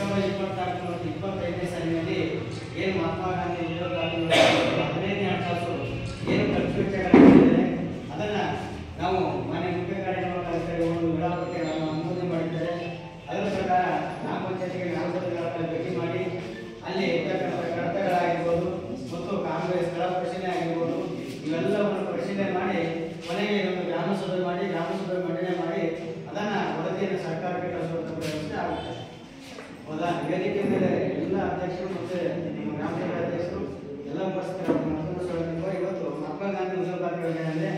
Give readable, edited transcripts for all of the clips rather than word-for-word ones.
2024 ಮತ್ತು 25ನೇ ಸಾಲಿನಲ್ಲಿ ಏನು ಮಹಾತ್ಮ ಗಾಂಧಿ ಉದ್ಯೋಗ 15ನೇ ಹಣಕಾಸು ಏನು ಖರ್ಚು ವೆಚ್ಚಗಳಿದೆ ಅದನ್ನು ನಾವು ಮಾನ್ಯ ಮುಖ್ಯ ಕಾರ್ಯನಿರ್ವಾಹಕರು ಒಂದು ವೇಳಾಪಟ್ಟಿಯನ್ನು ಅನುಮೋದನೆ ಮಾಡಿದ್ದಾರೆ. ಅದರ ಪ್ರಕಾರ ಗ್ರಾಮ ಪಂಚಾಯತಿಗೆ ನಾಮಪತ್ರಗಳನ್ನು ಭೇಟಿ ಮಾಡಿ ಅಲ್ಲಿ ಇರ್ತಕ್ಕಂಥ ಕಡತಗಳಾಗಿರ್ಬೋದು ಮತ್ತು ಕಾಮಗಾರಿ ಸ್ಥಳ ಪರಿಶೀಲನೆ ಆಗಿರ್ಬೋದು ಇವೆಲ್ಲವನ್ನು ಪರಿಶೀಲನೆ ಮಾಡಿ ಕೊನೆಗೆ ಒಂದು ಗ್ರಾಮಸಭೆ ಮಾಡಿ ಗ್ರಾಮಸಭೆ ಮಂಡನೆ ಮಾಡಿ ಅದನ್ನು ವರದಿಯನ್ನು ಸರ್ಕಾರಕ್ಕೆ ಕಳಿಸುವಂಥ ವ್ಯವಸ್ಥೆ ಆಗುತ್ತೆ. ಹೌದಾ? ವೇದಿಕೆ ಮೇಲೆ ಎಲ್ಲ ಅಧ್ಯಕ್ಷರು ಮತ್ತು ನಿಮ್ಮ ಗ್ರಾಮ ಪಂಚಾಯತ್ ಅಧ್ಯಕ್ಷರು ಎಲ್ಲ ಉಪಸ್ಥಿತರು ಇವತ್ತು ಮಹಾತ್ಮ ಗಾಂಧಿ ಉದ್ಯೋಗ ಖಾತ್ರಿ ಯೋಜನೆ ಅಂದರೆ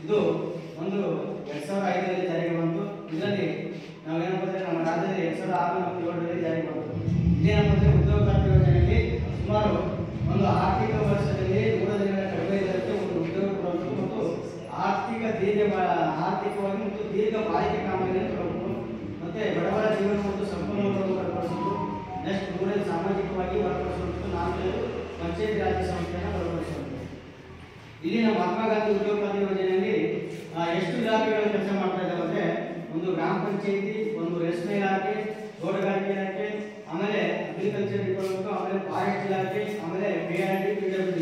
ಇದು ಒಂದು 2005ರಲ್ಲಿ ಜಾರಿಗೆ ಬಂತು. ಇದರಲ್ಲಿ ನಾವೇನಪ್ಪ ಅಂದರೆ ನಮ್ಮ ರಾಜ್ಯದಲ್ಲಿ 2006-07ರಲ್ಲಿ ಜಾರಿಗೆ ಬಂತು. ಇದೇನಪ್ಪ ಅಂದರೆ ಉದ್ಯೋಗ ಖಾತ್ರಿ ಯೋಜನೆಯಲ್ಲಿ ಸುಮಾರು ಒಂದು ಆರ್ಥಿಕ ವರ್ಷದಲ್ಲಿ 100 ದಿನಗಳ ಕಡಿಮೆ ಇದಕ್ಕೆ ಒಂದು ಉದ್ಯೋಗ ಕೊಡಬೇಕು ಮತ್ತು ಆರ್ಥಿಕವಾಗಿ ಮತ್ತು ದೀರ್ಘ ಬಾಳಿಕೆ ಕಾಮಗಾರಿಯನ್ನು ಕೊಡಬೇಕು ಮತ್ತು ಬಡವರ ಜೀವನ ಮತ್ತು ಸಂಪನ್ಮೂಲಗಳನ್ನು ಬಲಪಡಿಸಬೇಕು. ನೆಕ್ಸ್ಟ್ 3ನೇ ಸಾಮಾಜಿಕವಾಗಿ ಬಲಪಡಿಸುವಂಥ 4ನೇದು ಪಂಚಾಯತ್ ರಾಜ್ ಸಂಸ್ಥೆಯನ್ನು ಬಲಪಡಿಸುವಂಥದ್ದು. ಇಲ್ಲಿನ ಮಹಾತ್ಮ ಗಾಂಧಿ ಉದ್ಯೋಗ ಖಾತ್ರಿ ಯೋಜನೆಯಲ್ಲಿ ಎಷ್ಟು ಇಲಾಖೆಗಳು ಕೆಲಸ ಮಾಡ್ತಾ ಇದ್ದಾವೆ ಅಂದರೆ ಒಂದು ಗ್ರಾಮ ಪಂಚಾಯಿತಿ, ಒಂದು ರೇಷ್ಮೆ ಇಲಾಖೆ, ತೋಟಗಾರಿಕೆ ಇಲಾಖೆ, ಆಮೇಲೆ ಅಗ್ರಿಕಲ್ಚರ್ ಡಿಪಾರ್ಟ್ಮೆಂಟ್, ಆಮೇಲೆ ಫಾರೆಸ್ಟ್ ಇಲಾಖೆ, ಆಮೇಲೆ PRD, PWD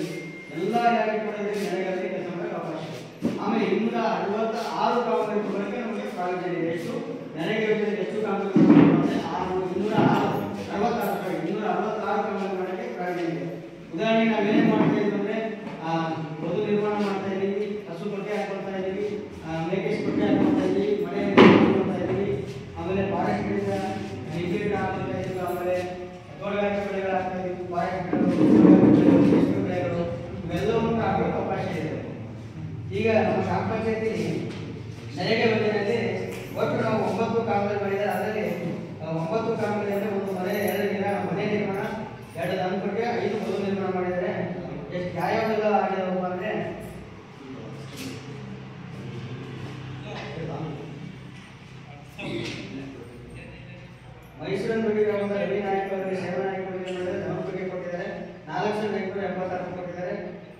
ಎಲ್ಲ ಇಲಾಖೆ ಕೂಡ ನರೇಗಾದಲ್ಲಿ ಕೆಲಸ ಮಾಡೋಕ್ಕೆ ಅವಕಾಶ ಇದೆ. ಆಮೇಲೆ 266 ಕಾಮಗಾರಿಗಳಿಗೆ ನಮಗೆ ಪ್ರಾಯೋಜನ ಇದೆ. ಎಷ್ಟು ನರೇಗಾ ಯೋಜನೆಗೆ ಎಷ್ಟು ಕಾಮಗಾರಿ ಅಂದರೆ 266 ಕಾಮಗಾರಿ ಮಾಡೋಕ್ಕೆ ಪ್ರಾಯೋಜನ ಇದೆ. ಉದಾಹರಣೆಗೆ ನಾವೇನೇ ಮಾಡ್ತಾ ಇದ್ದೀವಿ ಅಂದರೆ ಬದು ನಿರ್ಮಾಣ ಮಾಡ್ತಾ ಇದ್ದೀವಿ, ಹಸು ಕೊಟ್ಟೆ ಹಾಕೊಳ್ತಾ ಇದ್ದೀವಿ, ಮೇಕೆಶ್ ಕೊಟ್ಟೆ ಹಾಕೊಳ್ತಾ ಇದ್ದೀವಿ, ಮನೆ ಮಾಡ್ತಾ ಇದ್ದೀವಿ, ಆಮೇಲೆ ಫಾರೆಸ್ಟ್ಗಳಿಂದ ಗಿಡ ಹಾಕೊಳ್ತಾ ಇದ್ದೀವಿ, ಆಮೇಲೆ ತೋಟಗಾರಿಕೆ ಬೆಳೆಗಳು ಹಾಕ್ತಾ ಇದ್ದೀವಿ, ಫಾರೆಸ್ಟ್ ಬೆಳೆಗಳು ಇವೆಲ್ಲವನ್ನು ಹಾಕೋಕ್ಕೆ ಅವಕಾಶ ಇದೆ. ಈಗ ನಮ್ಮ ಗ್ರಾಮ ಪಂಚಾಯತಿ ನರೇಗಾ ಯೋಜನೆಯಲ್ಲಿ ಒಟ್ಟು ನಾವು 9 ಕಾಮಗಾರಿ ಮಾಡಿದರೆ ಅದರಲ್ಲಿ 9 ಕಾಮಗಾರಿ ಅಂದರೆ ಒಂದು ಮನೆ 2 ಮನೆ ನಿರ್ಮಾಣ, 2 ದನಕೊಟ್ಟಿಗೆ, 5 ಬದು ನಿರ್ಮಾಣ ಮಾಡಿದ್ದಾರೆ. ಎಷ್ಟು ಯಾವ್ಯಾವೆಲ್ಲ ಆಗಿದಾವಪ್ಪ ಅಂದರೆ ಮೈಸೂರಿನ ಬಗ್ಗೆ ಗ್ರಾಮದ ರವಿ ನಾಯಕ್ ಅವರಿಗೆ ಸೇವಾ ನಾಯಕ ಅವರಿಗೆ ದನಕೊಟ್ಟಿಗೆ ಕೊಟ್ಟಿದ್ದಾರೆ, 4,876 ಕೊಟ್ಟಿದ್ದಾರೆ.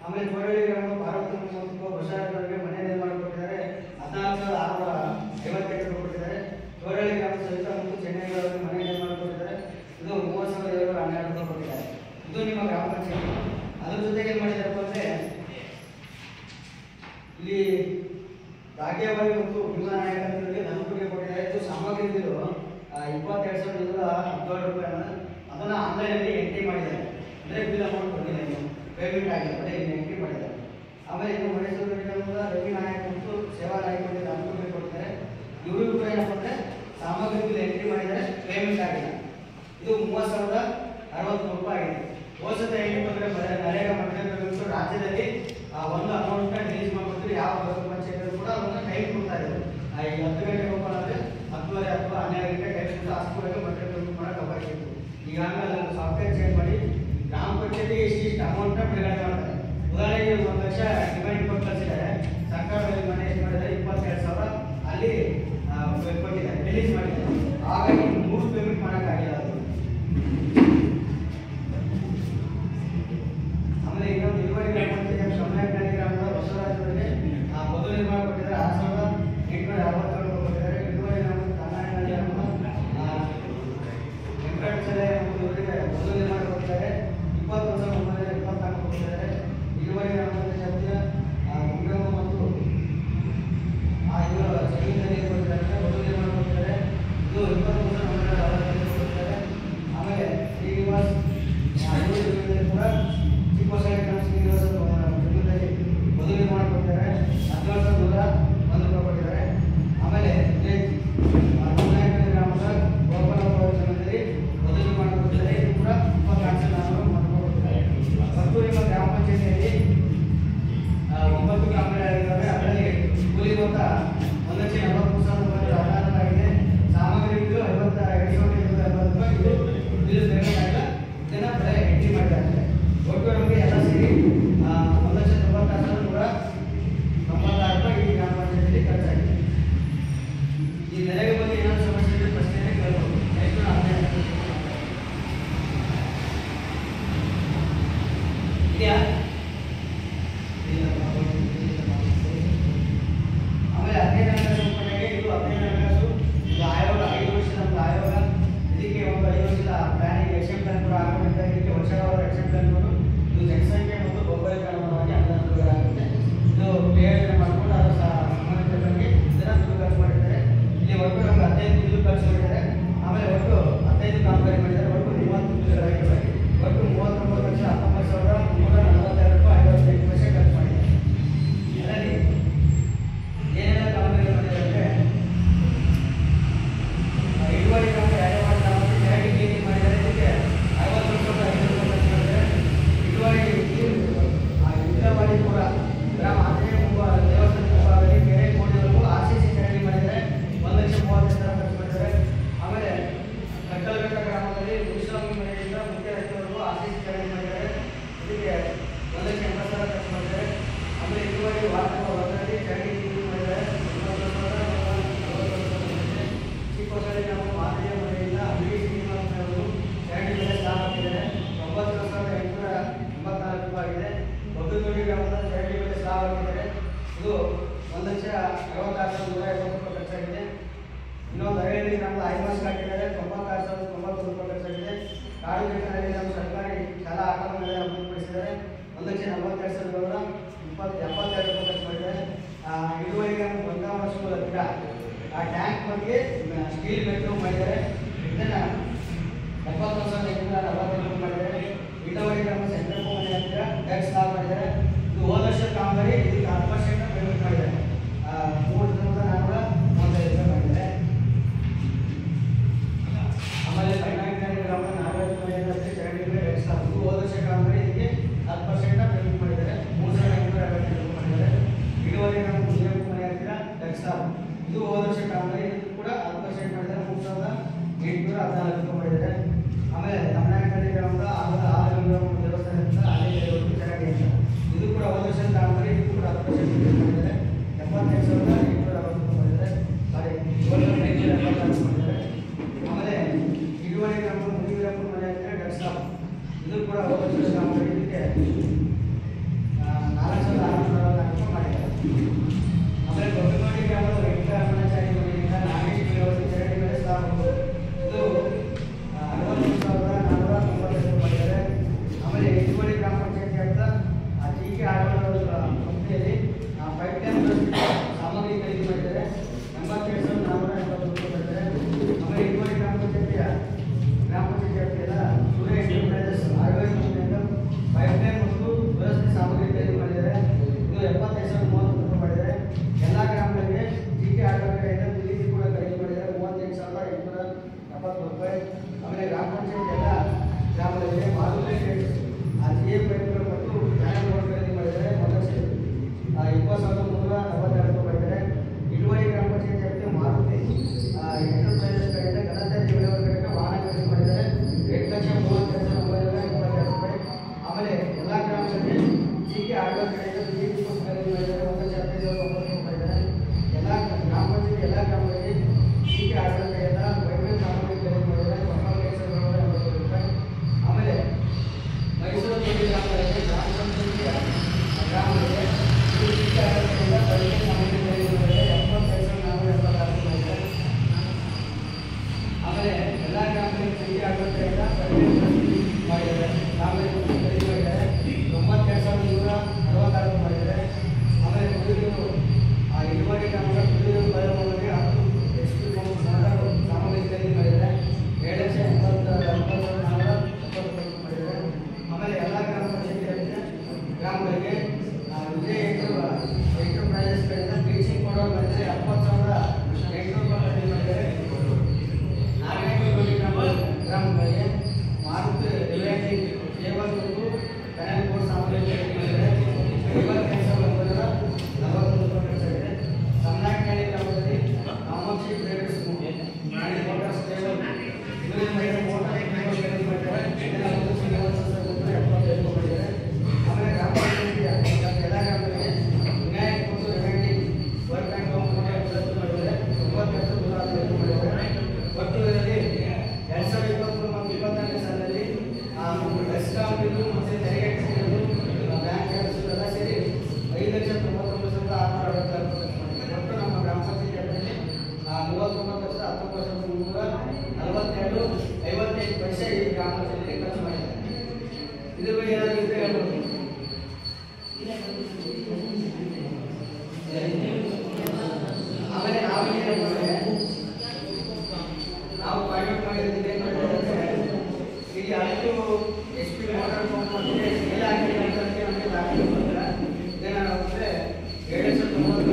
ಆಮೇಲೆ ಕೋರಳ್ಳಿ ಗ್ರಾಮದ ಭಾರತ ಬಸವರಾಜರಿಗೆ ಮನೆ ನಿರ್ಮಾಣ ಕೊಟ್ಟಿದ್ದಾರೆ, 14,658 ಕೊಟ್ಟಿದ್ದಾರೆ. ಕೋರಳ್ಳಿ ಗ್ರಾಮದ ಸವಿತಾ ಮತ್ತು ಚೆನ್ನೈ ಅವರಿಗೆ ಮನೆ ನಿರ್ಮಾಣ ಕೊಟ್ಟಿದ್ದಾರೆ, ಇದು 30,712 ಕೊಟ್ಟಿದ್ದಾರೆ. ಇದು ನಿಮ್ಮ ಗ್ರಾಮ ಪಂಚಾಯತಿ. ಅದ್ರ ಜೊತೆಗೆ ಏನು ಮಾಡಿದಾರಪ್ಪ ಅಂದರೆ ಇಲ್ಲಿ ಭಾಗ್ಯವಾಡಿ ಮತ್ತು ಭೀಮಾ ನಾಯಕರಿಗೆ ದನಕೊಟ್ಟಿಗೆ ಕೊಟ್ಟಿದ್ದಾರೆ. ಇದು ಸಾಮಗ್ರಿ ಬಿಲ್ಲು 22,217 ರೂಪಾಯಿನ ಅದನ್ನು ಆನ್ಲೈನಲ್ಲಿ ಎಂಟ್ರಿ ಮಾಡಿದ್ದಾರೆ. ಅಂದರೆ ಬಿಲ್ ಅಮೌಂಟ್ ಬಂದಿದೆ, ಪೇಮೆಂಟ್ ಆಗಿದೆ, ಅದೇ ಎಂಟ್ರಿ ಮಾಡಿದ್ದಾರೆ. ಆಮೇಲೆ ಇದು ಮೈಸೂರು ಗ್ರಾಮದ ರವಿ ನಾಯಕ್ ಮತ್ತು ಸೇವಾ ನಾಯಕರಿಗೆ ದನಕೊಟ್ಟಿಗೆ ಕೊಡ್ತಾರೆ. ಇವರು ಕೂಡ ಏನಪ್ಪ ಅಂದರೆ ಸಾಮಗ್ರಿ ಬಿಲ್ ಎಂಟ್ರಿ ಮಾಡಿದ್ದಾರೆ, ಪೇಮೆಂಟ್ ಆಗಿದೆ. ಇದು 30,063 ರೂಪಾಯಿ ಆಗಿದೆ. ಹೋದ ಏನಪ್ಪ ಅಂದರೆ ನರೇಗಾ ಮಂಡಳಿಗಳು ರಾಜ್ಯದಲ್ಲಿ ಒಂದು ಅಮೌಂಟ್ನ ರಿಲೀಸ್ ಮಾಡಿಬಿಟ್ಟು ಯಾವ ಪಂಚಾಯತ್ ಕೂಡ ಅದನ್ನು ಟೈಮ್ ಕೊಡ್ತಾ ಇದ್ದಾರೆ. ಈಗ 10 ಗಂಟೆಗೆ ಓಪನ್ ಆದರೆ 10:30 ಅಥವಾ 12 ಗಂಟೆ ಟೈಮ್ ಕೊಟ್ಟು ಅಷ್ಟುವರೆಗೆ ಮಂಡಳಿ ಮಾಡೋಕ್ಕೆ ಅವಕಾಶ ಇತ್ತು. ಈಗಾಗಲೇ ಅದನ್ನು ಸಾಫ್ಟ್ವೇರ್ ಚೇಂಜ್ ಮಾಡಿ ಗ್ರಾಮ ಪಂಚಾಯತಿಗೆ ಇಷ್ಟಿಷ್ಟು ಅಮೌಂಟ್ನ ಬಿಡುಗಡೆ ಮಾಡ್ತಾರೆ. ಉದಾಹರಣೆಗೆ 1 ಲಕ್ಷ ಡಿಮ್ಯಾಂಡ್ ಕೊಟ್ಟು ಕಳಿಸಿದ್ದಾರೆ, ಸರ್ಕಾರದಲ್ಲಿ ಮನೆ ಎಷ್ಟು ಮಾಡಿದ್ದಾರೆ 22,000 ಅಲ್ಲಿ ಕೊಟ್ಟಿದ್ದಾರೆ, ರಿಲೀಸ್ ಮಾಡಿದ್ದಾರೆ. ಹಾಗಾಗಿ 3 ಪೇಮೆಂಟ್ ಮಾಡೋಕ್ಕಾಗಿಲ್ಲ. ಅದು ಆಮೇಲೆ ಇನ್ನೊಂದು ಇಳುವರಿ ಗ್ರಾಮ ಪಂಚಾಯತ್ ಸಮನಾಯಕನಹಳ್ಳಿ ಗ್ರಾಮದ ಬಸವರಾಜರಿಗೆ ಬದು ನಿರ್ಮಾಣ ಕೊಟ್ಟಿದ್ದಾರೆ, 6,867 ಕೊಟ್ಟಿದ್ದಾರೆ. ಇಳುವರಿ ಗ್ರಾಮದ ತನ್ನಾಯಕನಹಳ್ಳಿ ಗ್ರಾಮದ ವೆಂಕಟಚಲ ಇವರಿಗೆ ಬದು ನಿರ್ಮಾಣ ಕೊಟ್ಟಿದ್ದಾರೆ, 20,924 ಕೊಟ್ಟಿದ್ದಾರೆ. ಇಳುವರಿ ಗ್ರಾಮದ ಶಬ್ದ ಗುಂಡಮ್ಮ ಮತ್ತು ಇವರು ಜಮೀನಲ್ಲಿ ಕೊಟ್ಟಿದ್ದಾರೆ, ಬದು ನಿರ್ಮಾಣ ಕೊಟ್ಟಿದ್ದಾರೆ. ಇದು 20,965 ಕೊಟ್ಟಿದ್ದಾರೆ. ಆಮೇಲೆ ಶ್ರೀನಿವಾಸ್ ಕೂಡ ಚಿಕ್ಕಬಸಳ್ಳಿ ಶ್ರೀನಿವಾಸ ಜಮೀನಲ್ಲಿ ಬದು ನಿರ್ಮಾಣ ಕೊಟ್ಟಿದ್ದಾರೆ, 14,101 ರೂಪಾಯಿ ಕೊಟ್ಟಿದ್ದಾರೆ. ಆಮೇಲೆ ಗ್ರಾಮದ ಗೋಪಾಲಪ್ಪ ಜಮೀನಲ್ಲಿ ಬದು ನಿರ್ಮಾಣ ಕೊಟ್ಟಿದ್ದಾರೆ, ಇದು ಕೂಡ ವರ್ಷವಾದ ಎಕ್ಸೆಪ್ಟ್ ಅನ್ಬೋದು. ಇದು ಜನಸಂಖ್ಯೆ ಮತ್ತು ಭೌಗೋಳಿಕವಾಗಿ ಅನುದಾನಗಳಾಗುತ್ತೆ. ಇದು ಪ್ರಯೋಜನ ಮಾಡಿಕೊಂಡು ಅದರ ಸಂಬಂಧಿತ ಬಗ್ಗೆ ಇದನ್ನು ದುಡ್ಡು ಖರ್ಚು ಮಾಡಿದ್ದಾರೆ. ಇಲ್ಲಿ ಒಟ್ಟು ನಮಗೆ 15 ದುಡ್ಡು ಖರ್ಚು ಮಾಡಿದ್ದಾರೆ. ಆಮೇಲೆ ಒಟ್ಟು 15 ಕಾಮಗಾರಿ ಮಾಡಿದ್ದಾರೆ. ಒಟ್ಟು 30 ದುಡ್ಡುಗಳಾಗಿವೆ. ಒಟ್ಟು 39,19,342 ರೂಪಾಯಿ 55 ಪೈಸೆ ಖರ್ಚು ಮಾಡಿದ್ದಾರೆ. ಇದರಲ್ಲಿ ಏನೆಲ್ಲ ಕಾಮಗಾರಿ ಮಾಡಿದ್ದಾರೆ ಅಂದರೆ ಇಳುವರಿ ಕಾಮಗಾರಿ ಆಯವಾಡ ಗ್ರಾಮದಲ್ಲಿ ಚರಂಡಿ ಕ್ಲೀನಿಂಗ್ ಮಾಡಿದ್ದಾರೆ. ಇದಕ್ಕೆ 51,500 ರೂಪಾಯಿ ಖರ್ಚು ಮಾಡಿದ್ದಾರೆ. ಇಳುವರಿಪುರ ಗ್ರಾಮ ಆಂಜನೇಯ ದೇವಸ್ಥಾನ ಮುಂಭಾಗದಲ್ಲಿ ಕೆರೆ ಕೋಡಿವರೆಗೂ RCC ಚರಂಡಿ ಮಾಡಿದ್ದಾರೆ. 1,30,000 ಖರ್ಚು ಮಾಡಿದ್ದಾರೆ. ಆಮೇಲೆ ಕಟ್ಟಲಘಟ್ಟ ಗ್ರಾಮದಲ್ಲಿ ಗುರುಸ್ವಾಮಿ ಮನೆಯಿಂದ ಮುಖ್ಯ ರಸ್ತೆವರೆಗೂ RCC ಚರಂಡಿ ಮಾಡಿದ್ದಾರೆ. ಇದಕ್ಕೆ 1,80,000 ಖರ್ಚು ಮಾಡಿದ್ದಾರೆ. ಆಮೇಲೆ ಇಳುವರಿ ವಾರದಲ್ಲಿ ಚರಂಡಿ ಕ್ಲೀನಿಂಗ್ ಮಾಡಿದ್ದಾರೆ. 90,000 ಚಿಕ್ಕೋಸಳ್ಳಿ ಗ್ರಾಮ ಮಾದರಿಯ ಮನೆಯಿಂದ ಅಂಗಡಿ ಶ್ರೀನಿವಾಸನವರು ಚರಂಡಿ ಮೇಲೆ ಸ್ಲಾಬ್ ಹಾಕಿದ್ದಾರೆ. 90,884 ರೂಪಾಯಿ ಆಗಿದೆ. ಬೊಗ್ಗದೊಡ್ಡಿ ಗ್ರಾಮದ ಚರಂಡಿ ಮೇಲೆ ಸ್ಲಾಬ್ ಹಾಕಿದ್ದಾರೆ. ಇದು 1,66,150 ರೂಪಾಯಿ ಖರ್ಚಾಗಿದೆ. ಇನ್ನೊಂದು ಹಳ್ಳಿ ಗ್ರಾಮದ ಐಮಾಸ್ ಹಾಕಿದ್ದಾರೆ. 96,090 ರೂಪಾಯಿ ಖರ್ಚಾಗಿದೆ. ಕಾಡುಗೆಟ್ಟಲ್ಲಿ ನಮ್ಮ ಸರ್ಕಾರಿ ಶಾಲಾ ಆಟಗಳನ್ನು ಅಭಿವೃದ್ಧಿಪಡಿಸಿದ್ದಾರೆ. 1,42,772 ರೂಪಾಯಿ ಖರ್ಚು ಮಾಡಿದ್ದಾರೆ. ಇಳುವರಿ ಗ್ರಾಮ ಬಂಗಾವರ ಗಿಡ ಆ ಟ್ಯಾಂಕ್ ಬಗ್ಗೆ ಸ್ಟೀಲ್ ಬೆಟ್ಟು ಮಾಡಿದ್ದಾರೆ. ಇದನ್ನು 71,845 ರೂಪಾಯಿ ಮಾಡಿದ್ದಾರೆ. ಇಳುವರಿ ಗ್ರಾಮ ಸೆಂಟ್ರಲ್ ಮನೆ ಹತ್ತಿರ ಟ್ಯಾಕ್ಸ್ ಸ್ಲಾಬ್ ಮಾಡಿದ್ದಾರೆ. ಇದು ಹೋದ ವರ್ಷ ಕಾಮಗಾರಿ. ಇದಕ್ಕೆ 10% ಪೇಮೆಂಟ್ ಮಾಡಿದ್ದಾರೆ. 3,435 ರೂಪಾಯಿ ಮಾಡಿದ್ದಾರೆ. ಆಮೇಲೆ ಕರ್ನಾಟಕ ಗ್ರಾಮ ನಾಗರಾಜ ಮನೆಯಲ್ಲಿ ಚರಂಡಿ ಮೇಲೆ ಟ್ಯಾಕ್ಸ್ ಸ್ಲಾಬ್. ಇದು ಹೋದ ವರ್ಷ ಕಾಮಗಾರಿ. ಇದಕ್ಕೆ 10% ಪೇಮೆಂಟ್ ಮಾಡಿದ್ದಾರೆ. 3,852 ರೂಪಾಯಿ ಮಾಡಿದ್ದಾರೆ. ಇಳುವರಿ ಗ್ರಾಮ ಮುನಿಯಪ್ಪ ಮನೆ ಹತ್ತಿರ ಟ್ಯಾಕ್ಸ್ ಸ್ಲಾಬ್. ಇದು ಹೋದ ವರ್ಷ ಕಾಮಗಾರಿ. ಇದಕ್ಕೆ ಕೂಡ 10% ಮಾಡಿದ್ದಾರೆ. 3,814 ರೂಪಾಯಿ ಮಾಡಿದ್ದಾರೆ. ಆಮೇಲೆ ತಮಿಳುನಾಡಿನಲ್ಲಿ ಗ್ರಾಮದ ದೇವಸ್ಥಾನದಿಂದ ಚರಂಡಿ ಅಂತ ಇದು ಕೂಡ ಹೋದ ವರ್ಷ ಕಾಮಗಾರಿ. ಇದು ಕೂಡ 10% ಮಾಡಿದ್ದಾರೆ. 75,860 ರೂಪಾಯಿ ಮಾಡಿದ್ದಾರೆ. ಸಾರಿ 7,576 ಮಾಡಿದ್ದಾರೆ. ಆಮೇಲೆ ಇಳುವರಿ ಗ್ರಾಮ ಮುನಿವೀರಪ್ಪ ಮನೆ ಹತ್ತಿರ ಟ್ಯಾಕ್ಸ್ ಸ್ಲಾಬ್. ಇದು ಕೂಡ ಹೋದ ವರ್ಷ ಕಾಮಗಾರಿ. ಇದಕ್ಕೆ 4,644 ರೂಪಾಯಿ ಮಾಡಿದ್ದಾರೆ. ಆಮೇಲೆ ಬೊಗ್ಗನೋಡಿ ಗ್ರಾಮದ ವೆಂಕಟರಮಣಾಚಾರಿ ಮನೆಯಿಂದ ನಾಗೇಶ್ ಚರಂಡಿ ಮೇಲೆ ಸ್ಲಾಬ್. ಇದು 63,490 ಮಾಡಿದ್ದಾರೆ. ಆಮೇಲೆ ಇಳುವರಿ ಗ್ರಾಮ ಪಂಚಾಯತಿ ಅಂತ ಜಿಕೆ ಆಡಳಿತ ಸಂಸ್ಥೆಯಲ್ಲಿ ಪೈಪ್ ಲೈನ್ ಸಾಮಗ್ರಿ ಖರೀದಿ ಮಾಡಿದ್ದಾರೆ. 87,480 ರೂಪಾಯಿ ಮಾಡಿದ್ದಾರೆ. ಆಮೇಲೆ ಇಳುವರಿ ಗ್ರಾಮ ಪಂಚಾಯತಿ ವ್ಯಾಪ್ತಿಯಲ್ಲ ಸೂರ್ಯ ಎಂಟರ್ಪ್ರೈಸಸ್ ಆಯುರ್ವೇದ ಸಂಸ್ಥೆಯಿಂದ ಪೈಪ್ ಲೈನ್ ಮತ್ತು ದುರಸ್ತಿ ಸಾಮಗ್ರಿ ಖರೀದಿ ಮಾಡಿದ್ದಾರೆ. ಇದು 75,030 ರೂಪಾಯಿ ಮಾಡಿದ್ದಾರೆ. ಎಲ್ಲ ಗ್ರಾಮಗಳಿಗೆ ಜಿಕೆ ಆಡಳಿತದಿಂದ ಬಿಲ್ಲಿಂಗ್ ಕೂಡ ಖರೀದಿ ಮಾಡಿದ್ದಾರೆ. 38,870 ರೂಪಾಯಿ. ಆಮೇಲೆ ಗ್ರಾಮ ಪಂಚಾಯತ್ ಎಲ್ಲ ಗ್ರಾಮಗಳಿಗೆ ಮಾರುಕಟ್ಟೆ ಜಿಎ ಪೈಪ್ಗಳು ಮತ್ತು ಜ್ಞಾನಬೋರ್ಡ್ ಖರೀದಿ ಮಾಡಿದ್ದಾರೆ. 1,20,342 ರೂಪಾಯಿ ಮಾಡಿದ್ದಾರೆ. ಇಳುವರಿ ಗ್ರಾಮ ಪಂಚಾಯತ್ ವ್ಯಾಪ್ತಿಯ ಮಾರುತಿ ಎಂಟರ್ಪ್ರೈಸಸ್ ಕಡೆಯಿಂದ ಘನತೆ ಜೀವನವರ ಕಡೆಗೆ ವಾಹನ ಖರೀದಿ ಮಾಡಿದ್ದಾರೆ. 8,32,922 ರೂಪಾಯಿ. ಆಮೇಲೆ ಎಲ್ಲ ಗ್ರಾಮಗಳಿಗೆ ಜಿಕೆ ಆಡಳಿತ ಕಡೆಯಿಂದ ಬಿಲ್ಲಿಂಗ್ ಖರೀದಿ ಮಾಡಿದ್ದಾರೆ. 1,15,900 ರೂಪಾಯಿ ಮಾಡಿದ್ದಾರೆ. ಎಲ್ಲ ಗ್ರಾಮ ಪಂಚಾಯತ್ ಎಲ್ಲ ಗ್ರಾಮಗಳಿಗೆ ಜಿಕೆ ಆಡಳಿತ ಕಡೆಯಿಂದ ವೈದ್ಯಕೀಯ ಸಾಮಗ್ರಿ ಖರೀದಿ ಮಾಡಿದ್ದಾರೆ. 1,980 ರೂಪಾಯಿ. ಆಮೇಲೆ ಮೈಸೂರು ದೊಡ್ಡ ಗ್ರಾಮಗಳಿಗೆ ಗ್ರಾಮ ಪಂಚಾಯತಿಯ ಗ್ರಾಮಗಳಿಗೆ ಜಿಕೆ ಆಡಳಿತದಿಂದ ವೈದ್ಯಕೀಯ ಸಾಮಗ್ರಿ ಖರೀದಿ ಮಾಡಿದ್ದಾರೆ. 75,476 ಮಾಡಿದ್ದಾರೆ. ಆಮೇಲೆ ಎಲ್ಲ ಗ್ರಾಮಗಳಿಗೆ ಜಿಕೆ ಆಡಳಿತದಿಂದ ಮಾಡಿದ್ದಾರೆ. ಗ್ರಾಮಗಳಿಗೆ ಖರೀದಿ ಮಾಡಿದ್ದಾರೆ. 92,166 ಮಾಡಿದ್ದಾರೆ. ಆಮೇಲೆ ಇಳುವರಿ ಗ್ರಾಮಗಳ ಕುಡಿಯುವ ಬಯಲುಗಳಿಗೆ 10 HP ಸಾಮಗ್ರಿ ಖರೀದಿ ಮಾಡಿದ್ದಾರೆ. 7,80,470 ಮಾಡಿದ್ದಾರೆ. ಆಮೇಲೆ ಎಲ್ಲ ಗ್ರಾಮ ಪಂಚಾಯತಿ ಗ್ರಾಮಗಳಿಗೆ ವಿಜಯ ಎಂಟರ್ಪ್ರೈಸಸ್ ಕಡೆಯಿಂದ ಬ್ಲೀಚಿಂಗ್ ಪೌಡರ್ ಮಾಡಿದರೆ 70,800 ರೂಪಾಯಿ ಖರೀದಿ ಮಾಡಿದ್ದಾರೆ. ನಾಗೇಶ್ವರಿ ಗ್ರಾಮಗಳಿಗೆ ಮಾರುತಿ ರಿಲಯನ್ಸ್ ಕೇಬಲ್ ಮತ್ತು ಕನೆಕ್ಟ್ ಬೋರ್ಡ್ ಸಾಮಗ್ರಿ ಖರೀದಿ ಮಾಡಿದ್ದಾರೆ. 50,941 ರೂಪಾಯಿ ಖರ್ಚಾಗಿದೆ. ತಮಿಳುನಾಡಿನಲ್ಲಿ ಗ್ರಾಮದಲ್ಲಿ ಕಾಮಾಕ್ಷಿ ಟ್ರೇಡರ್ಸ್ ಮೋಟಾರ್ಸ್ ಕೇಬಲ್ ಇದರಿಂದ ಮೋಟಾರ್ ಖರೀದಿ ಮಾಡಿದ್ದಾರೆ. 1,75,000 ರೂಪಾಯಿ ಮಾಡಿದ್ದಾರೆ. ಆಮೇಲೆ ಗ್ರಾಮ ಪಂಚಾಯತಿಯ ಎಲ್ಲ ಗ್ರಾಮಗಳಿಗೆ ವಿನಾಯಕ್ ಮತ್ತು ರೆವೆಂಟಿಂಗ್ ವರ್ಕ್ ಆ್ಯಂಡ್ ಹೋಮ್ ಮೋಟಾರ್ ಖರೀದಿ ಮಾಡಿದ್ದಾರೆ. 92,115 ಮಾಡಿದ್ದಾರೆ. ಒಟ್ಟು ಇದರಲ್ಲಿ 2023 ಮತ್ತು 24ನೇ ಸಾಲಿನಲ್ಲಿ ಡೆಸ್ಕಾಮ್ ಬಿಲ್ಲು ಮತ್ತು ತೆರಿಗೆ ಬಿಲ್ಲು ಬ್ಯಾಂಕ್ ಚಾರ್ಜಸ್ ಎಲ್ಲ ಸೇರಿ 5,99,666 ರೂಪಾಯಿ ಮಾಡಿದ್ದಾರೆ. ಒಟ್ಟು ನಮ್ಮ ಗ್ರಾಮ ಪಂಚಾಯತಿಯಲ್ಲಿ 39,19,342.55 ಪೈಸೆ ಈ ಗ್ರಾಮ ಪಂಚಾಯತಿಗೆ ಖರ್ಚು ಮಾಡಿದ್ದಾರೆ. ಇದ್ರ ಬಗ್ಗೆ ಏನಾದ್ರು ಇದ್ರೆ ಹೇಳ್ಬೋದು.